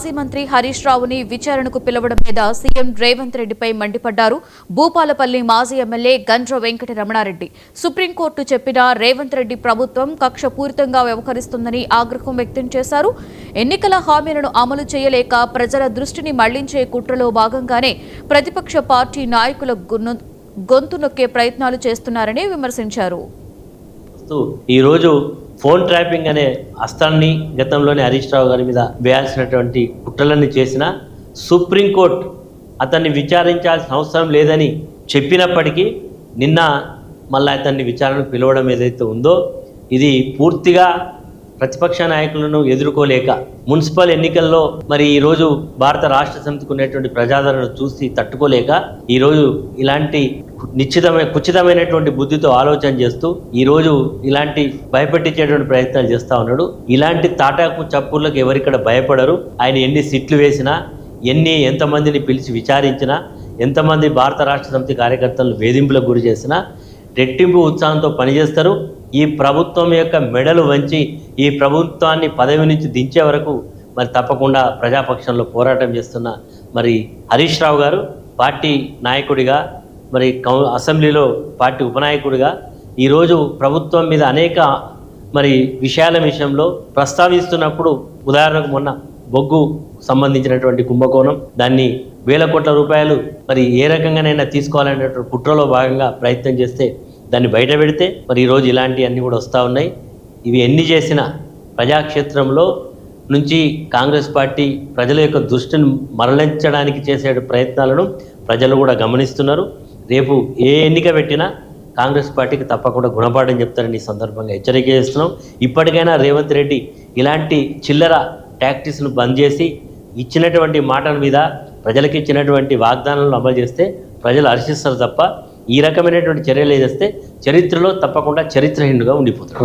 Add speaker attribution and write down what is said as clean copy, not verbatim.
Speaker 1: మాజీ మంత్రి హరీష్ రావుని విచారణకు పిలవడం మీద సీఎం రేవంత్ రెడ్డిపై మండిపడ్డారు. భూపాలపల్లి మాజీ ఎమ్మెల్యే గండ్ర వెంకట రమణారెడ్డి సుప్రీంకోర్టు చెప్పినా రేవంత్ రెడ్డి ప్రభుత్వం కక్షపూరితంగా వ్యవహరిస్తుందని ఆగ్రహం వ్యక్తం చేశారు. ఎన్నికల హామీలను అమలు చేయలేక ప్రజల దృష్టిని మళ్లించే కుట్రలో భాగంగానే ప్రతిపక్ష పార్టీ నాయకుల గొంతు నొక్కే ప్రయత్నాలు చేస్తున్నారని విమర్శించారు.
Speaker 2: ఈరోజు ఫోన్ ట్రాపింగ్ అనే అస్త్రాన్ని గతంలోనే హరీష్ రావు గారి మీద వేయాల్సినటువంటి కుట్రలన్నీ చేసిన సుప్రీంకోర్టు అతన్ని విచారించాల్సిన అవసరం లేదని చెప్పినప్పటికీ నిన్న మళ్ళీ అతన్ని విచారణకు పిలవడం ఏదైతే ఉందో ఇది పూర్తిగా ప్రతిపక్ష నాయకులను ఎదుర్కోలేక మున్సిపల్ ఎన్నికల్లో మరి ఈరోజు భారత రాష్ట్ర సమితికి ఉన్నటువంటి ప్రజాదరణ చూసి తట్టుకోలేక ఈరోజు ఇలాంటి కుచితమైనటువంటి బుద్ధితో ఆలోచన చేస్తూ ఈరోజు ఇలాంటి భయపెట్టించేటువంటి ప్రయత్నాలు చేస్తూ ఉన్నాడు. ఇలాంటి తాటాకు చప్పుర్లకు ఎవరిక్కడ భయపడరు. ఆయన ఎన్ని సిట్లు వేసినా ఎంతమందిని పిలిచి విచారించినా ఎంతమంది భారత రాష్ట్ర సమితి కార్యకర్తలను వేధింపులకు గురి చేసినా రెట్టింపు ఉత్సాహంతో పనిచేస్తారు. ఈ ప్రభుత్వం యొక్క మెడలు వంచి ఈ ప్రభుత్వాన్ని పదవి నుంచి దించే వరకు మరి తప్పకుండా ప్రజాపక్షంలో పోరాటం చేస్తున్న మరి హరీష్ రావు గారు పార్టీ నాయకుడిగా మరి అసెంబ్లీలో పార్టీ ఉపనాయకుడిగా ఈరోజు ప్రభుత్వం మీద అనేక మరి విషయంలో ప్రస్తావిస్తున్నప్పుడు ఉదాహరణకు మొన్న బొగ్గు సంబంధించినటువంటి కుంభకోణం దాన్ని వేల కోట్ల రూపాయలు మరి ఏ రకంగానైనా తీసుకోవాలనేటువంటి కుట్రలో భాగంగా ప్రయత్నం చేస్తే దాన్ని బయట పెడితే మరి ఈరోజు ఇలాంటివన్నీ కూడా వస్తూ ఉన్నాయి. ఇవి ఎన్ని చేసినా ప్రజాక్షేత్రంలో నుంచి కాంగ్రెస్ పార్టీ ప్రజల యొక్క దృష్టిని మరలించడానికి చేసే ప్రయత్నాలను ప్రజలు కూడా గమనిస్తున్నారు. రేపు ఏ ఎన్నిక పెట్టినా కాంగ్రెస్ పార్టీకి తప్పకుండా గుణపాఠం చెప్తారని ఈ సందర్భంగా హెచ్చరిక చేస్తున్నాం. ఇప్పటికైనా రేవంత్ రెడ్డి ఇలాంటి చిల్లర టాక్టిక్స్ను బంద్ చేసి ఇచ్చినటువంటి మాటల మీద ప్రజలకు ఇచ్చినటువంటి వాగ్దానాలను అమలు చేస్తే ప్రజలు హర్షిస్తారు తప్ప ఈ రకమైనటువంటి చర్యలు చేస్తే చరిత్రలో తప్పకుండా చరిత్రహీనుగా ఉండిపోతారు.